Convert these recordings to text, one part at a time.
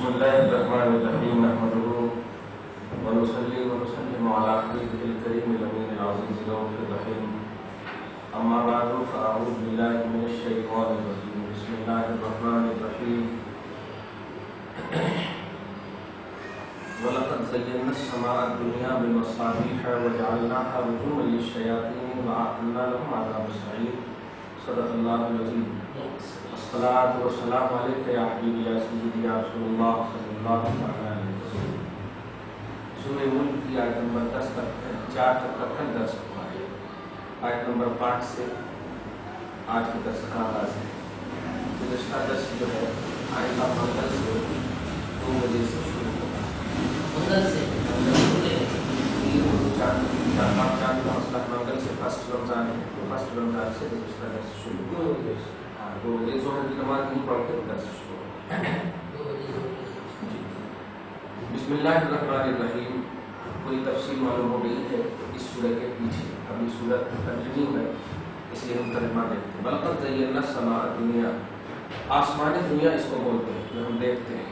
بسم الله الرحمن الرحيم نحمده ونصلي ونسلم على حبيبه الكريم الأمين العزيز الرؤوف الرحيم أما بعد فأعوذ بالله من الشيطان الرجيم بسم الله الرحمن الرحيم ولقد زينا السماء الدنيا بمصابيح وجعلناها رجوما للشياطين وأعتدنا لهم عذاب السعير صدق الله العظيم الصلاة والسلام عليك يا حبيبي يا سيدي يا رسول الله صلی اللہ علیہ وسلم. سورہ ملک کی آیت نمبر 10 تک 4 تک کا کل درس ہوا ہے. آیت نمبر 5 سے آج کے درس کا آغاز ہے. گزشتہ درس جو ہے آئندہ منگل سے 2 بجے سے شروع ہوگا. منگل سے چاند کا مسئلہ منگل سے فرسٹ رمضان ہے تو فرسٹ رمضان سے گزشتہ درس شروع ہوگا. 2 بجے ظہر کی نماز نہیں پڑھ کے درس شروع ہوگا. بسم اللہ الرحمن الرحیم. کوئی تفصیل معلوم ہو گئی ہے اس سورہ کے پیچھے. ابھی سورہ کنٹینیو ہے اس لیے ہم ترجمہ دیکھتے ہیں. وَلَقَدْ زَيَّنَّا السَّمَاءَ الدُّنْيَا آسمان دنیا اس کو بولتے ہیں جو ہم دیکھتے ہیں.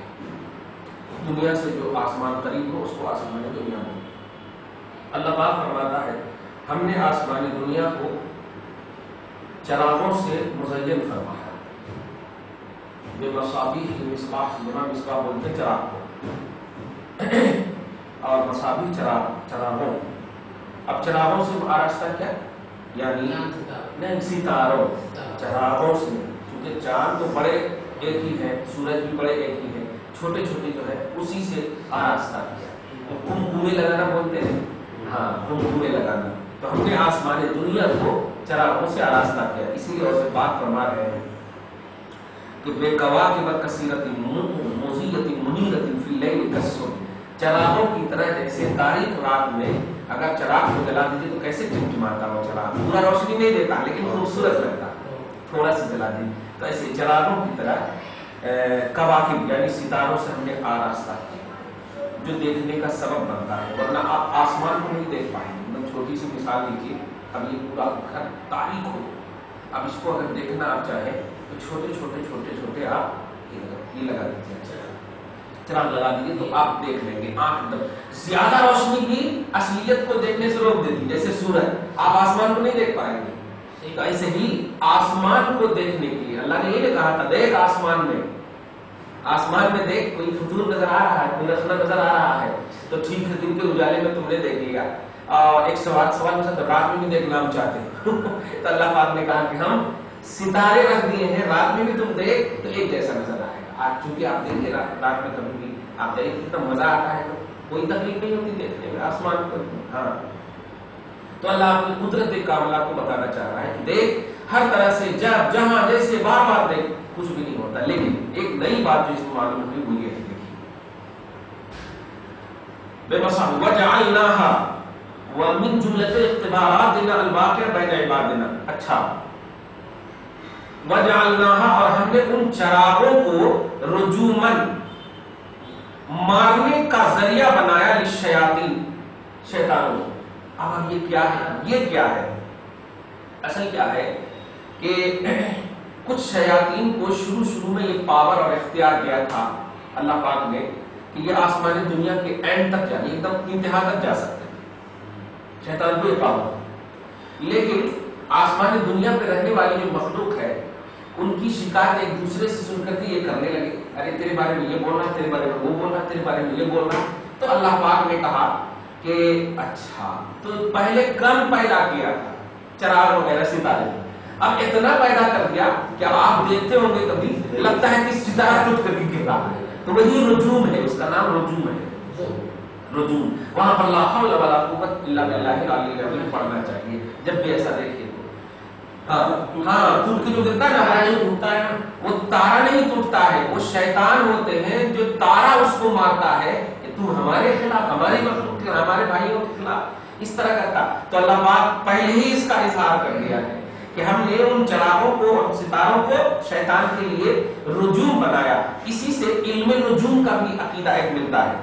دنیا سے جو آسمان قریب ہو اس کو آسمان دنیا بولتے ہیں. اللہ پاک فرماتا ہے ہم نے آسمان دنیا کو چراغوں سے مزین فرمایا. بے مصابیح کی مصباح جہاں مصباح بولتے ہیں چراغ کو اور مصابیح چراغوں. اب چراغوں سے آراستہ کیا یعنی نہیں ستاروں چراغوں سے کیونکہ چاند تو بڑے ایک ہی ہے سورج بھی بڑے ایک ہی ہے چھوٹے چھوٹے جو ہے اسی سے آراستہ کیا. کمکمے لگانا بولتے ہیں ہاں کمکمے لگانا. تو ہم نے آسمان دنیا کو چراغوں سے آراستہ کیا. اسی لیے اور سے بات فرما رہے ہیں کہ بے کواکب کثیرۃ مضیۃ منیرۃ فی اللیل کالصبح. چراغوں کی طرح جیسے تاریک رات میں اگر چراغ کو جلا دیجیے تو کیسے ٹمٹماتا ہو چراغ. پورا روشنی نہیں دیتا لیکن خوبصورت لگتا تھوڑا سا جلا دی. تو ایسے چراغوں کی طرح کواکب یعنی ستاروں سے ہم نے آراستہ کیا جو دیکھنے کا سبب بنتا ہے. ورنہ آپ آسمان کو نہیں دیکھ پائیں گے. چھوٹی سی مثال لیجیے. اب یہ پورا گھر تاریک ہو. اب اس کو اگر دیکھنا آپ چاہیں تو چھوٹے آپ یہ لگا دیجیے چراغ لگا دیجیے تو آپ دیکھ لیں گے. آنکھ زیادہ روشنی بھی اصلیت کو دیکھنے سے روک دیتی جیسے سورج. آپ آسمان کو نہیں دیکھ پائیں گے. تو ایسے ہی آسمان کو دیکھنے کے لیے اللہ نے یہ کہا تھا دیکھ آسمان میں دیکھ. کوئی فطور نظر آ رہا ہے کوئی رسنا نظر آ رہا ہے تو ٹھیک ہے دن کے اجالے میں تم نے دیکھ لیا. اور ایک سوال میں تو رات میں بھی دیکھنا ہم چاہتے ہیں تو اللہ پاک نے کہا کہ ہم ستارے رکھ دیے ہیں رات میں بھی تم دیکھ تو ایک جیسا نظر آئے گا. آج چونکہ آپ دیکھیں رات میں کبھی بھی آپ دیکھ کتنا مزہ آتا ہے تو کوئی تکلیف نہیں ہوتی دیکھنے میں آسمان کو. ہاں تو اللہ اپنی قدرت کاملہ کو بتانا چاہ رہا ہے کہ دیکھ ہر طرح سے جب جہاں جیسے بار بار دیکھ کچھ بھی نہیں ہوتا. لیکن ایک نئی بات جو اس کو معلوم ہوئی وہ یہ ہے دیکھیے بے مصابیح وجعلناها ومن جملۃ اختباراتنا الواقع بین عبادنا. اچھا وجعلناها اور ہم نے ان چراغوں کو رجومن مارنے کا ذریعہ بنایا للشیاطین شیطانوں کو. اب یہ کیا ہے اصل کیا ہے کہ کچھ شیاطین کو شروع میں یہ پاور اور اختیار دیا تھا اللہ پاک نے کہ یہ آسمان دنیا کے اینڈ تک جانے ایک دم انتہا تک جا سکتے ہیں شیطان کو یہ پاور. لیکن آسمان دنیا پہ رہنے والی جو مخلوق ہے ان کی شکایت ایک دوسرے سے سن کر کے یہ کرنے لگے ارے تیرے بارے میں یہ بولنا تیرے بارے میں وہ بولنا تیرے بارے میں یہ بولنا. تو اللہ پاک نے کہا کہ اچھا تو پہلے کم پیدا کیا تھا چراغ وغیرہ ستارے. اب اتنا پیدا کر دیا کہ اب آپ دیکھتے ہوں گے کبھی لگتا ہے کہ ستارہ ٹوٹ کر کے گر رہا ہے. تو وہی رجوم ہے اس کا نام رجوم ہے. رجوم وہاں پر لا حول ولا قوت الا باللہ العلی العظیم پڑھنا چاہیے جب بھی ایسا دیکھیے. ہاں ٹوٹ کے جو گرتا ہے نا ٹوٹتا ہے وہ تارا نہیں ٹوٹتا ہے وہ شیطان ہوتے ہیں جو تارا اس کو مارتا ہے کہ تم ہمارے خلاف ہماری مخلوق کے ہمارے بھائیوں کے خلاف اس طرح کرتا. تو اللہ پاک پہلے ہی اس کا اظہار کر دیا ہے کہ ہم نے ان چراغوں کو ستاروں کو شیطان کے لیے رجوم بنایا. اسی سے علم نجوم کا بھی عقیدہ ایک ملتا ہے.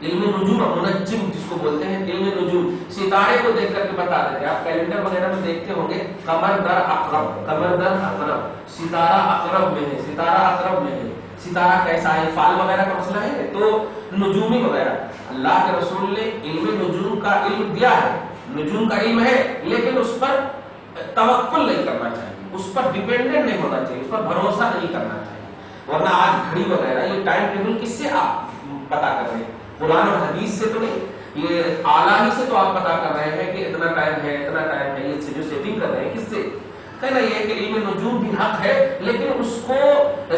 علم نجوم منجم جس کو بولتے ہیں علم نجوم ستارے کو دیکھ کر کے بتا دیتے ہیں. آپ کیلنڈر وغیرہ میں دیکھتے ہوں گے قمر در عقرب ستارہ عقرب میں ہے ستارہ کیسا ہے، فال وغیرہ کا مسئلہ ہے تو نجومی وغیرہ، اللہ کے رسول نے علم نجوم کا علم دیا ہے، نجوم کا علم ہے، لیکن اس پر توکل نہیں کرنا چاہیے، اس پر ڈیپینڈنٹ نہیں ہونا چاہیے، اس پر بھروسہ نہیں کرنا چاہیے، ورنہ آج گھڑی وغیرہ یہ ٹائم ٹیبل کس سے آپ پتا کر رہے ہیں؟ قرآن اور حدیث سے تو نہیں، یہ آلہ ہی سے تو آپ پتا کر رہے ہیں کہ اتنا ٹائم ہے اتنا ٹائم ہے، یہ جو سیٹنگ کر رہے ہیں کس سے؟ کہنا یہ ہے کہ علم نجوم بھی حق ہے، لیکن اس کو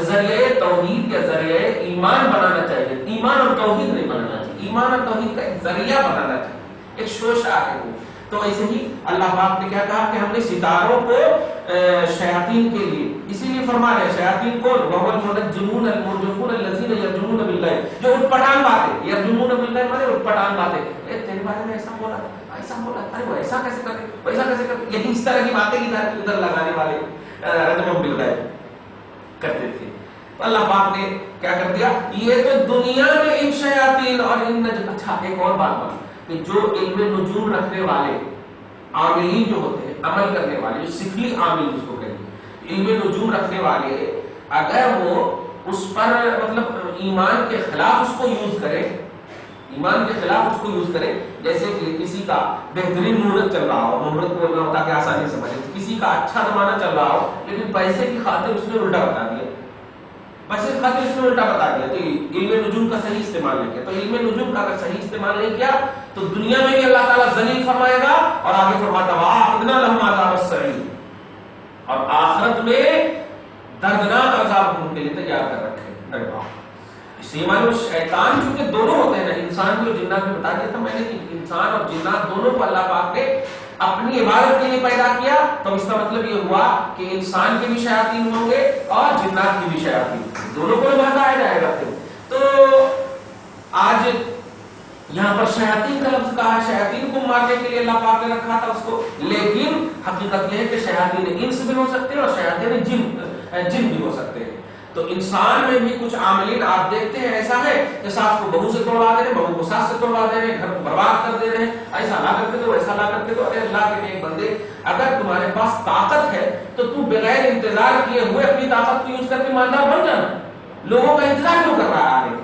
ذریعہ توحید یا ذریعہ ایمان بنانا چاہیے، ایمان اور توحید نہیں بنانا چاہیے، ایمان اور توحید کا ایک ذریعہ بنانا چاہیے، ایک شوشہ ہے وہ۔ تو ایسے ہی اللہ پاک نے کیا کہا کہ ہم نے ستاروں کو شیاطین کے لیے، اسی لیے فرما رہے ہیں شیاطین کو وَهُوَ الْمُنَجِّمُونَ الْمُرْجِفُونَ الَّذِينَ يَرْجُمُونَ بِاللَّيْلِ، جو اٹھ پٹانگ باتیں، یرجمون بالليل مانے اٹھ پٹانگ باتیں، تیرے بارے میں ایسا بولا ایسا بولا، ارے وہ ایسا کیسے کرے ویسا کیسے کرے، یہی اس طرح کی باتیں ادھر لگانے والے رجم بالغیب کرتے تھے۔ تو اللہ پاک نے کیا کر دیا، یہ تو دنیا میں ان شیاطین اور ان اچھا ایک اور بات بات کہ جو علم نجوم رکھنے والے عاملین جو ہوتے ہیں، عمل کرنے والے، جو سفلی عامل جس کو کہتے ہیں، علم نجوم رکھنے والے، اگر وہ اس پر مطلب ایمان کے خلاف اس کو یوز کرے، ایمان کے خلاف اس کو یوز کرے، جیسے کہ کسی کا بہترین مہورت چل رہا ہو، مہورت بولنا ہوتا کہ آسانی سمجھے، کسی کا اچھا زمانہ چل رہا ہو لیکن پیسے کی خاطر اس نے الٹا بتا دیا، پیسے کی خاطر اس نے الٹا بتا دیا، تو علم نجوم کا صحیح استعمال نہیں کیا، تو علم نجوم کا اگر صحیح استعمال نہیں کیا تو دنیا میں بھی اللہ تعالیٰ ذلیل فرمائے گا، اور آگے فرماتا وَأَعْتَدْنَا لَهُمْ عَذَابَ السَّعِيرِ، اور آخرت میں دردناک عذاب ان کے لیے تیار کر رکھے ہیں۔ اسی معنی شیطان چونکہ دونوں ہوتے ہیں نا، انسان کو جنات میں بتا دیا تھا میں نے کہ انسان اور جنات دونوں کو اللہ پاک نے اپنی عبادت کے لیے پیدا کیا، تو اس کا مطلب یہ ہوا کہ انسان کے بھی شیاطین ہوں گے اور جنات کے بھی شیاطین، دونوں کو بہتایا جائے گا۔ تو آج یہاں پر شیاطین کا لفظ کہا، شیاطین کو مارنے کے لیے اللہ پاک نے رکھا تھا اس کو، لیکن حقیقت یہ ہے کہ شیاطین انس بھی ہو سکتے ہیں اور شیاطین جن بھی ہو سکتے ہیں۔ تو انسان میں بھی کچھ عاملین آپ دیکھتے ہیں ایسا ہے کہ ساس کو بہو سے توڑوا دے رہے، بہو کو ساس سے توڑوا دے رہے، گھر کو برباد کر دے رہے ہیں، ایسا لا کر کے دو ایسا لا کر کے دو۔ ارے اللہ کے نیک بندے، اگر تمہارے پاس طاقت ہے تو تم بغیر انتظار کیے ہوئے اپنی طاقت کو یوز کر کے مالدار بن جانا، لوگوں کا انتظار کیوں کر رہا ہے؟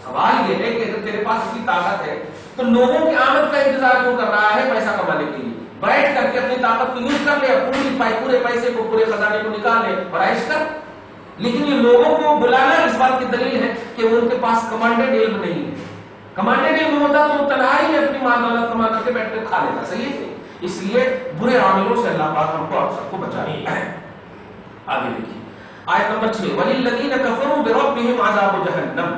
سوال یہ ہے کہ اگر تیرے پاس اتنی طاقت ہے تو لوگوں کی آمد کا انتظار کیوں کر رہا ہے پیسہ کمانے کے لیے؟ بیٹھ کر کے اپنی طاقت کو یوز کر لے، پورے پیسے کو، پورے خزانے کو نکال لے اور عیش کر۔ لیکن یہ لوگوں کو بلانا اس بات کی دلیل ہے کہ ان کے پاس کمانڈڈ علم نہیں ہے، کمانڈڈ علم ہوتا تو وہ تنہائی میں اپنی مال دولت کما کر کے بیٹھ کر کھا لیتا، صحیح ہے؟ اس لیے برے عاملوں سے اللہ پاک ہم کو آپ سب کو بچائے۔ آگے دیکھیے آیت نمبر 6، وَلِلَّذِينَ كَفَرُوا بِرَبِّهِمْ عَذَابُ جَهَنَّمَ،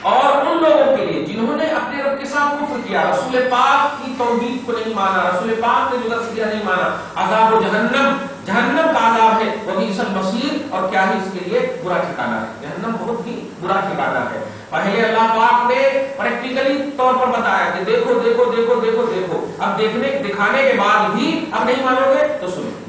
اور ان لوگوں کے لیے جنہوں نے اپنے رب کے ساتھ کفر کیا، رسول پاک کی توحید کو نہیں مانا، رسول پاک نے جو درس نہیں مانا، عذاب جہنم، جہنم کا عذاب ہے، وبئس المصیر، اور کیا ہی اس کے لیے برا ٹھکانہ ہے، جہنم بہت ہی برا ٹھکانہ ہے۔ پہلے اللہ پاک نے پریکٹیکلی طور پر بتایا کہ دیکھو دیکھو دیکھو دیکھو دیکھو، اب دکھانے کے بعد بھی اب نہیں مانو گے تو سنو۔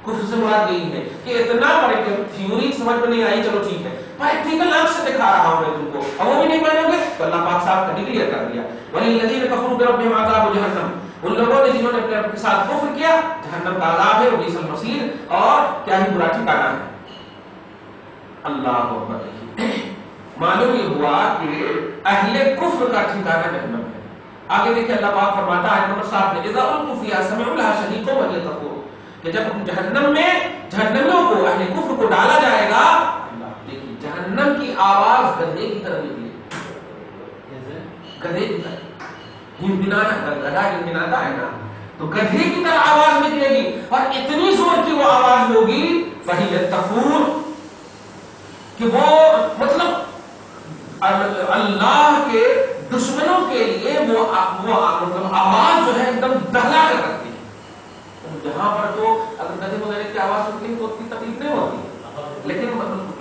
کفر سے مراد یہی ہے کہ اتنا پڑھے کہ تھیوری سمجھ میں نہیں آئی، چلو ٹھیک ہے، پریکٹیکل آنکھ سے دکھا رہا ہوں میں تم کو، اب وہ بھی نہیں مانو گے تو اللہ پاک صاحب کا ڈکلیئر کر دیا، وَلِلَّذِينَ كَفَرُوا بِرَبِّهِمْ عَذَابُ جَهَنَّمَ، ان لوگوں نے جنہوں نے اپنے رب کے ساتھ کفر کیا، جہنم کا عذاب ہے، وبئس المصیر، اور کیا ہی برا ٹھکانہ ہے۔ اللہ اکبر۔ معلوم یہ ہوا کہ اہل کفر کا ٹھکانہ جہنم ہے۔ آگے دیکھیں اللہ پاک فرماتا ہے نمبر 7 میں، اذا القوا فيها سمعوا لها شهيقا وهي تقول، کہ جب جہنم میں جہنمیوں کو، اہل کفر کو ڈالا جائے گا، دیکھیے جہنم کی آواز گدھے کی طرح نکلے، گدھے کی طرح ہنہنانا، گدھا ہنہناتا ہے نا، تو گدھے کی طرح آواز نکلے گی، اور اتنی زور کی وہ آواز ہوگی، فَهِيَ تَفُورُ، کہ وہ مطلب اللہ کے دشمنوں کے لیے وہ مطلب آواز جو ہے ایک دم دہلا کر رکھتی ہے۔ جہاں پر تو اگر گدھے وغیرہ کی آواز ہوتی ہے تو اتنی تکلیف نہیں ہوتی، لیکن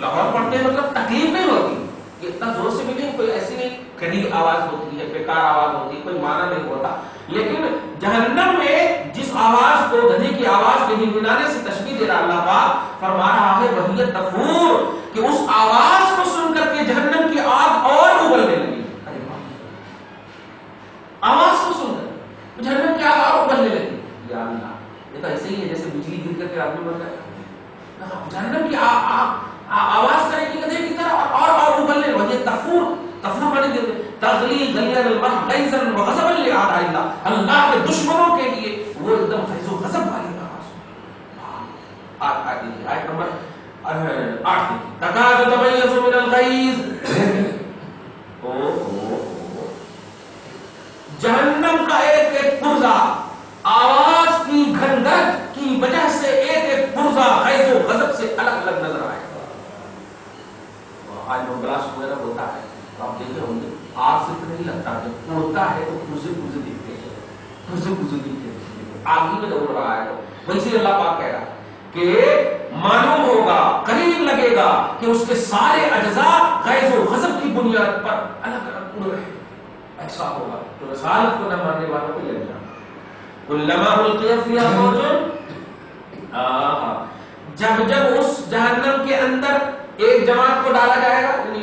لاہور پڑھتے ہیں مطلب تکلیف نہیں ہوتی، کہ اتنا زور سے بھی نہیں، کوئی ایسی نہیں کڑی آواز ہوتی ہے، بیکار آواز ہوتی ہے، کوئی معنی نہیں ہوتا۔ لیکن جہنم میں جس آواز کو گدھے کی آواز کے ہنہنانے سے تشبیہ دے رہا اللہ پاک، فرما رہا ہے وَهِيَ تَفُورُ، کہ اس آواز کو سن کر کے جہنم کی آگ اور ابلنے لگی، آواز کو سن کر جہنم کی آگ اور ابلنے لگی۔ یا اللہ، یہ تو ایسے ہی ہے جیسے بجلی گر کر کے آدمی مر جائے، جہنم کی آواز کرے گی تغلی غلیظ المرء غیظا وغضبا لأعداء اللہ، اللہ کے دشمنوں کے لیے وہ ایک دم غیظ و غضب والی آیت نمبر 8 تکاد تمیز من الغیظ، جہنم کا ایک ایک پرزہ آواز کی گھنگرٹ کی وجہ سے ایک ایک پرزہ غیظ و غضب سے الگ الگ نظر آئے گا۔ آج بلاسٹ وغیرہ ہوتا ہے تو آپ دیکھے ہوں گے آگ سے نہیں لگتا، جب اڑتا ہے تو پرزے پرزے دکھتے ہیں، پرزے پرزے دکھتے ہیں، آگ ہی میں دوڑ رہا ہے۔ ویسے اللہ پاک کہہ رہا کہ معلوم ہوگا، قریب لگے گا کہ اس کے سارے اجزاء غیظ و غضب کی بنیاد پر الگ الگ اڑ رہے ہیں، ایسا ہوگا۔ تو رسالت کو نہ ماننے والوں کو لے جانا کلما القی فیہا فوج، جب جب اس جہنم کے اندر ایک جماعت کو ڈالا جائے گا، یعنی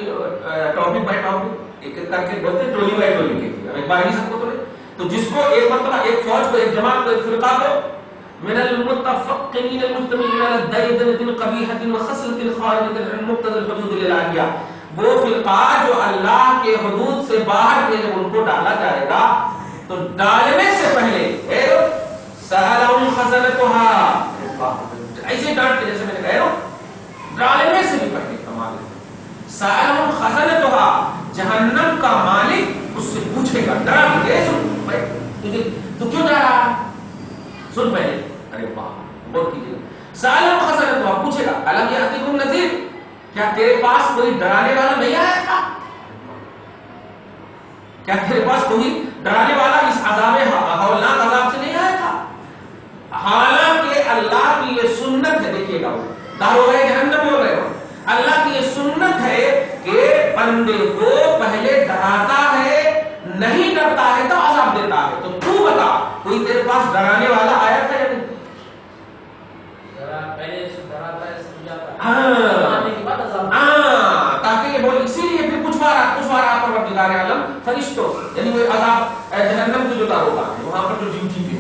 ٹاپک بائی ٹاپک ایک ایک کر کے بولتے ہیں، ٹولی بائی ٹولی کے ایک بار ہی سب کو تو جس کو ایک مرتبہ ایک فوج کو، ایک جماعت کو، ایک فرقہ کو من المتفقین المجتمعین علی الدیدنۃ القبیحۃ وخصلۃ خارجۃ عن مقتضى الحدود الالہیہ، وہ فرقہ جو اللہ کے حدود سے باہر کے، جب ان کو ڈالا جائے گا تو ڈالنے سے پہلے سألہم خزنتھا، ایسے ڈانٹ کے جیسے میں نے کہہ رہا ہوں، ڈالنے سے بھی پہلے کمال ہے، سألہم خزنتھا، جہنم کا مالک اس سے پوچھے گا، ڈرا کے تجھے تو کیوں ڈرا رہا ہے؟ سن پہلے، ارے واہ غور کیجیے، سألہم خزنتھا، پوچھے گا الم یأتکم نذیر، کیا تیرے پاس کوئی ڈرانے والا نہیں آیا تھا؟ کیا تیرے پاس کوئی ڈرانے والا اس عذاب ہولناک عذاب سے نہیں آیا تھا؟ حالانکہ اللہ کی یہ سنت ہے، دیکھیے گا وہ داروغہ جہنم ہو رہے ہو، اللہ کی یہ سنت ہے کہ بندے کو پہلے ڈراتا ہے، نہیں ڈرتا ہے تو عذاب دیتا ہے۔ تو تو بتا کوئی تیرے پاس ڈرانے والا آیا تھا یا نہیں؟ تاکہ یہ بول، اسی لیے پھر کچھ بار آپ پروردگار عالم فرشتوں یعنی وہ عذاب جہنم کے جو داروغہ ہے وہاں پر جو ڈیوٹی پہ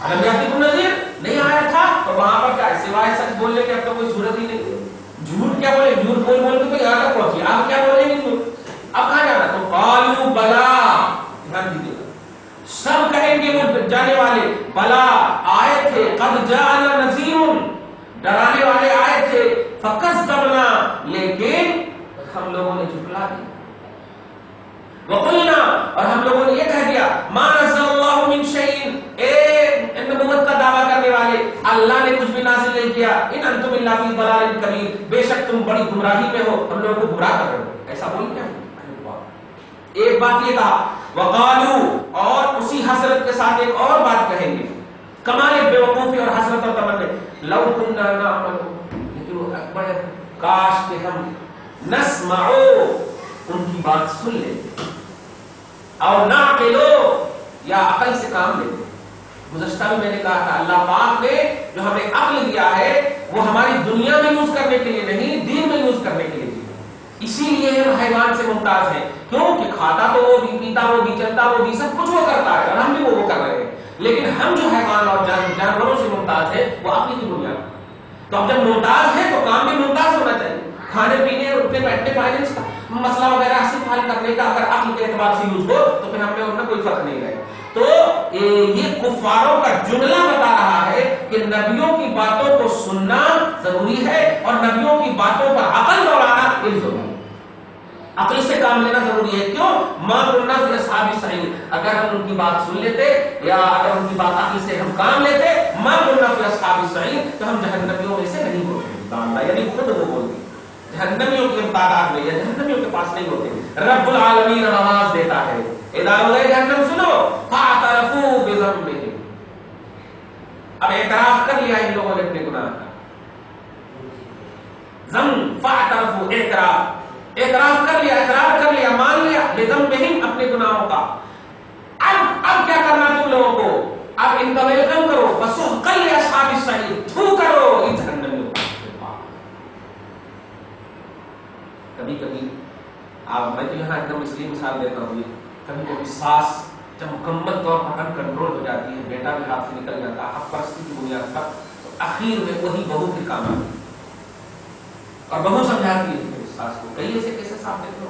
الم یأتکم نذیر نہیں آیا تھا، تو وہاں پر کیا سوائے سچ بولنے کے اب تو کوئی صورت ہی نہیں، جھوٹ کیا بولے، جھوٹ بول بول کے تو یہاں تک پہنچی، آپ کیا بولیں گے؟ اب کہاں جانا؟ تو قالوا بلا، دھیان دیجیے سب کہیں گے وہ جانے والے، بلا آئے تھے، قد جاءنا نذیر، ڈرانے والے آئے تھے، فکذبنا، لیکن ہم لوگوں نے جھٹلا دیا، وقلنا، اور ہم لوگوں نے یہ کہہ دیا، ما نزل اللہ من شیء، اے نبوت کا دعویٰ کرنے والے، اللہ نے کچھ بھی نازل نہیں کیا، ان انتم الا فی ضلال کبیر، بے شک تم بڑی گمراہی میں ہو، ہم لوگوں کو گمراہ کر رہے ہو، ایسا بول کیا؟ ایک بات یہ کہا، وقالوا، اور اسی حسرت کے ساتھ ایک اور بات کہیں گے، کمال بے وقوفی اور حسرت اور تمنے، لو كنا نعمل، لیکن وہ اکبر کاش کہ ہم نسمعو، ان کی بات سن لیتے، اور نعقلو، یا عقل سے کام لیتے۔ گزشتہ میں نے کہا تھا اللہ پاک نے جو ہمیں عقل دیا ہے وہ ہماری دنیا میں یوز کرنے کے لیے نہیں، دین میں یوز کرنے کے لیے دیا، اسی لیے ہم حیوان سے ممتاز ہیں، کیونکہ کھاتا تو وہ بھی، پیتا وہ بھی، چلتا وہ بھی، سب کچھ وہ کرتا ہے اور ہم بھی وہ کر رہے ہیں، لیکن ہم جو حیوان اور جانوروں سے ممتاز ہیں وہ عقل کی بنیاد۔ تو اب جب ممتاز ہے تو کام بھی ممتاز ہونا چاہیے، کھانے پینے اور اٹھنے بیٹھنے فائنینس کا مسئلہ وغیرہ حاصل حل کرنے کا اگر عقل کے اعتبار سے یوز ہو تو پھر ہم نے ان میں کوئی فرق نہیں رہے۔ تو یہ کفاروں کا جملہ بتا رہا ہے کہ نبیوں کی باتوں کو سننا ضروری ہے اور نبیوں کی باتوں پر عقل دوڑانا یہ ضروری ہے، عقل سے کام لینا ضروری ہے۔ کیوں؟ ما كنا في اصحاب السعير، اگر ہم ان کی بات سن لیتے یا اگر ان کی بات عقل سے ہم کام لیتے، ما كنا في اصحاب السعير، تو ہم جہنمیوں میں سے نہیں ہوتے، یعنی خود وہ بولتے جہنمیوں کی تعداد میں یا جہنمیوں کے پاس نہیں ہوتے۔ رب العالمین آواز دیتا ہے، ادارے جہنم سنو، فاعترفوا بذنبهم، اب اعتراف کر لیا ان لوگوں نے اپنے گناہ کا، ذنب، فاعترفوا، اعتراف کر لیا، اقرار کر لیا، مان لیا، بذنبهم، اپنے گناہوں کا۔ اب کیا کرنا تم لوگوں کو؟ اب ان کا ویلکم کرو، فسحقا لاصحاب السعیر، تھو کرو ان جہنمیوں۔ کبھی کبھی میں تو یہاں ایک دم اس لیے مثال دیتا ہوں، کبھی کبھی سانس جب مکمل طور پر ان کنٹرول ہو جاتی ہے، بیٹا بھی ہاتھ سے نکل جاتا ہے، اب پرستی کی بنیاد پر تو اخیر میں وہی بہو کے کام آتی ہے اور بہو سمجھاتی ہے اس ساس کو، کئی ایسے کیسے صاحب دیکھ لو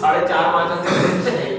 4.5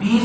20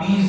20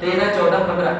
13-14 15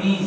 20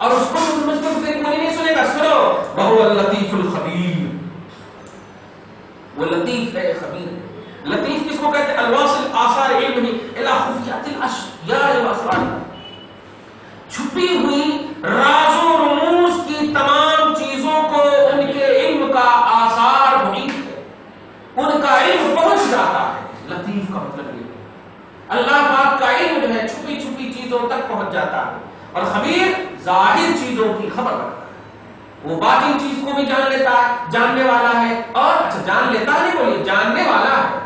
اور اس کو تم مجھ کو تیری منی نہیں سنے گا. سنو وهو اللطیف الخبیر، وہ لطیف ہے خبیر ہے. لطیف کس کو کہتے ہیں؟ الواصل آثار علمہ الی خفیات الاشیاء والاسرار، چھپی ہوئی راز و رموز کی تمام چیزوں کو ان کے علم کا آثار محیط ہے، ان کا علم پہنچ جاتا ہے. لطیف کا مطلب یہ ہے اللہ پاک کا علم جو ہے چھپی چھپی چیزوں تک پہنچ جاتا ہے. اور خبیر ظاہر چیزوں کی خبر رکھتا ہے، وہ باطن چیز کو بھی جان لیتا ہے، جاننے والا ہے. اور اچھا جان لیتا ہے نہیں بولیے، جاننے والا ہے.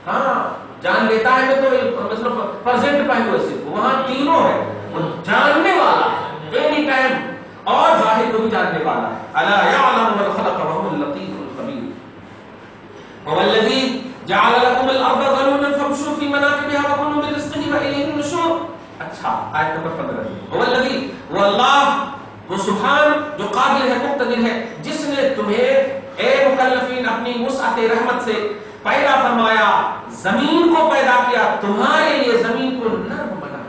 ہاں جان لیتا ہے تو مطلب پرزینٹ پہلو سے وہاں تینوں ہے، وہ جاننے والا ہے اینی ٹائم، اور ظاہر کو بھی جاننے والا ہے. الا یعلم من خلق وهو اللطیف الخبیر. هو الذی جعل لكم الارض ذلولا فامشوا في مناکبها وكلوا من رزقه واليه النشور. اچھا آیت نمبر 15. هو الذی، وہ اللہ، وہ سبحان جو قادر ہے مقتدر ہے، جس نے تمہیں اے مکلفین اپنی وسعت رحمت سے پیدا فرمایا، زمین کو پیدا کیا، تمہارے لیے زمین کو نرم بنایا،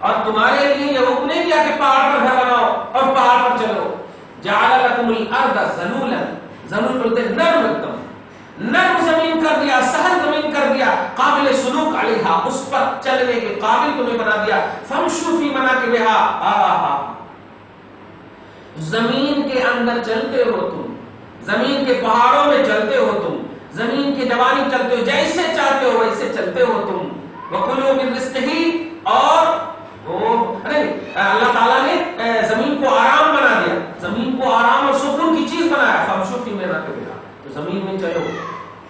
اور تمہارے لیے یہ حکم نہیں کیا کہ پہاڑ پر گھر بناؤ اور پہاڑ پر چلو. جعل لكم الارض ذلولا، ذلول بولتے نرم، ایک دم نرم زمین کر دیا، سہل زمین کر دیا، قابل سلوک علیہا، اس پر چلنے کے قابل تمہیں بنا دیا. فامشوا فی مناکبہا، زمین کے اندر چلتے ہو تم، زمین کے پہاڑوں میں چلتے ہو تم، زمین کی جوانی چلتے ہو، جیسے چاہتے ہو ویسے چلتے ہو تم. وَكُلُوا مِن رِزْقِهِ، اور اللہ تعالیٰ نے زمین کو آرام بنا دیا، زمین کو آرام اور سکون کی چیز بنایا. فامشوا فی مناکبہا، تو زمین میں چلو،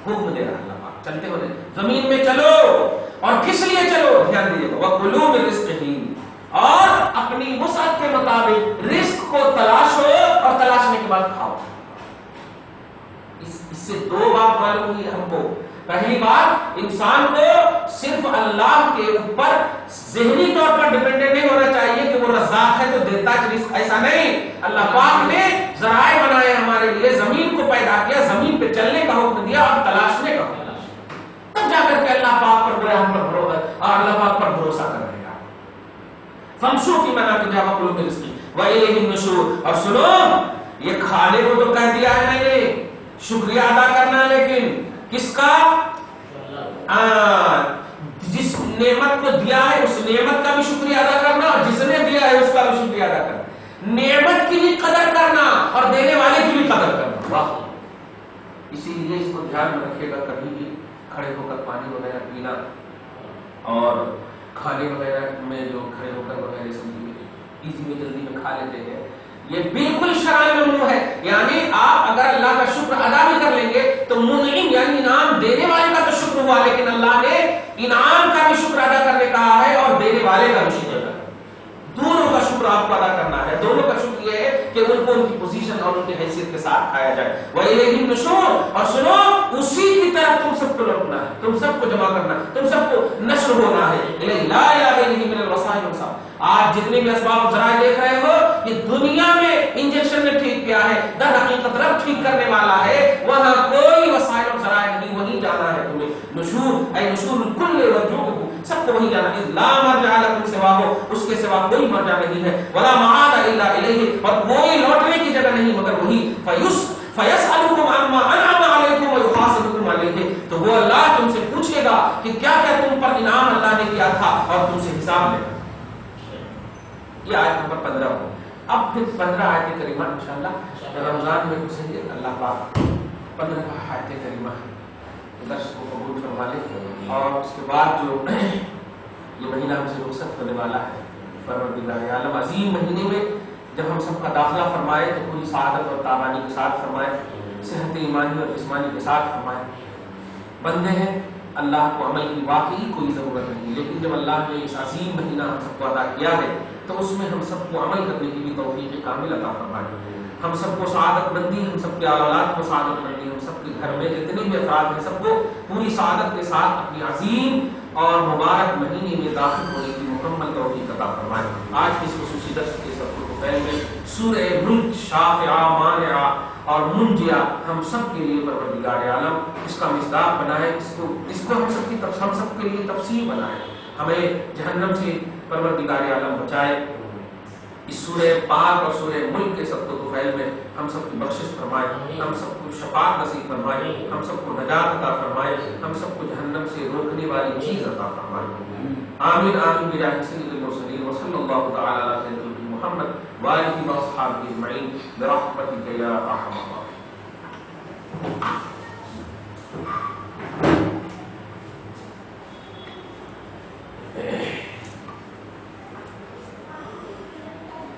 حکم دے رہا اللہ پاک، چلتے ہو زمین میں چلو. اور کس لیے چلو؟ دھیان دیجیے گا. وَكُلُوا مِن رِزْقِهِ، اور اپنی وسعت کے مطابق رزق کو تلاشو، اور تلاشنے کے بعد کھاؤ. اس سے دو بات معلوم ہوئی ہم کو. پہلی بات، انسان کو صرف اللہ کے اوپر ذہنی طور پر ڈیپینڈنٹ نہیں ہونا چاہیے کہ وہ رزاق ہے تو دیتا ہے رزق، ایسا نہیں. اللہ پاک نے ذرائع بنائے ہمارے لیے، زمین کو پیدا کیا، زمین پہ چلنے کا حکم دیا اور تلاشنے کا حکم دیا، تب جا کر کے اللہ پاک پر ہم پر بھروسہ اور اللہ پاک پر بھروسہ کرنے کا. فامشوا فی مناکبہا وکلوا من رزقہ والیہ النشور. اور سنو، یہ کھانے کو تو کہہ دیا ہے میں نے، شکریہ ادا کرنا، لیکن کس کا؟ جس نعمت کو دیا ہے اس نعمت کا بھی شکریہ ادا کرنا، اور جس نے دیا ہے اس کا بھی شکریہ ادا کرنا. نعمت کی بھی قدر کرنا اور دینے والے کی بھی قدر کرنا. واہ! اسی لیے اس کو دھیان میں رکھیے گا، کبھی بھی کھڑے ہو کر پانی وغیرہ پینا اور کھانے وغیرہ میں جو کھڑے ہو کر وغیرہ ایزی میں جلدی میں کھا لیتے ہیں، یہ بالکل شرائع میں ممنوع ہے. یعنی آپ اگر اللہ کا شکر ادا بھی کر لیں گے تو منعم یعنی انعام دینے والے کا تو شکر ہوا، لیکن اللہ نے انعام کا بھی شکر ادا کرنے کہا ہے اور دینے والے کا بھی شکر ادا کرنا، دونوں کا شکر آپ کو ادا کرنا ہے. دونوں کا شکر یہ ہے کہ ان کو ان کی پوزیشن اور ان کی حیثیت کے ساتھ کھایا جائے. وَإِلَيْهِ النُّشُورُ. اور سنو، اسی کی طرف تم سب کو لوٹنا ہے، تم سب کو جمع کرنا ہے، تم سب کو نشر ہونا ہے. لا الہ الا اللہ من الوسائل والسباب. آج جتنے بھی اسباب ذرائع دیکھ رہے ہو، یہ دنیا میں انجیکشن نے ٹھیک کیا ہے، در حقیقت رب ٹھیک کرنے والا ہے. وہاں کوئی وسائل اور ذرائع نہیں، وہیں جانا ہے تمہیں. نشور اے نشور الکل رجوعہ، سب کو وہیں جانا ہے. لا مرجع لکم سواہ، اس کے سوا کوئی مرجع نہیں ہے. ولا معاد الا الیہ، اور کوئی لوٹنے کی جگہ نہیں مگر وہی. فیسألکم عما انعم علیکم ویحاسبکم علیہ. تو وہ اللہ تم سے پوچھے گا کہ کیا کیا تم پر انعام اللہ نے کیا تھا اور تم سے حساب لے گا. یہ آیت نمبر 15 ہو. اب پھر 15 آیت کریمہ انشاءاللہ رمضان میں گزرے. اللہ پاک 15 آیت کریمہ درس کو قبول فرما لے، اور اس کے بعد جو یہ مہینہ ہم سے رخصت ہونے والا ہے پروردگار عالم عظیم مہینے میں جب ہم سب کا داخلہ فرمائے تو پوری سعادت اور تابانی کے ساتھ فرمائے، صحت ایمانی اور جسمانی کے ساتھ فرمائے. بندے ہیں، اللہ کو عمل کی واقعی کوئی ضرورت نہیں، لیکن جب اللہ نے اس عظیم مہینہ ہم سب کو عطا کیا ہے تو اس میں ہم سب کو عمل کرنے کی بھی توفیق کامل عطا فرمائے. ہم سب کو سعادت مندی، ہم سب کے اولاد کو سعادت مندی، ہم سب کے گھر میں جتنے بھی افراد ہیں سب کو پوری سعادت کے ساتھ اپنی عظیم اور مبارک مہینے میں داخل ہونے کی مکمل توفیق عطا فرمائے. آج کی اس خصوصی درس کے سب کو پہلے میں سورہ ملک شافعہ مانعہ اور منجیہ ہم سب کے لیے پروردگار عالم اس کا مصداق بنائے، اس کو ہم سب کے لیے تفسیر بنائے، ہمیں جہنم سے پروردگار عالم بچائے. اس سورہ پاک اور سورہ ملک کے سب طفیل میں ہم سب کی بخشش فرمائے، ہم سب کو شفاعت نصیب فرمائے، ہم سب کو نجات عطا فرمائے، ہم سب کو جہنم سے روکنے والی چیز عطا فرمائے۔ آمین آمین بجاہ سید المرسلین وصلی اللہ تعالی علی سیدنا محمد وآلہ واصحابہ اجمعین برحمتک یا ارحم الراحمین۔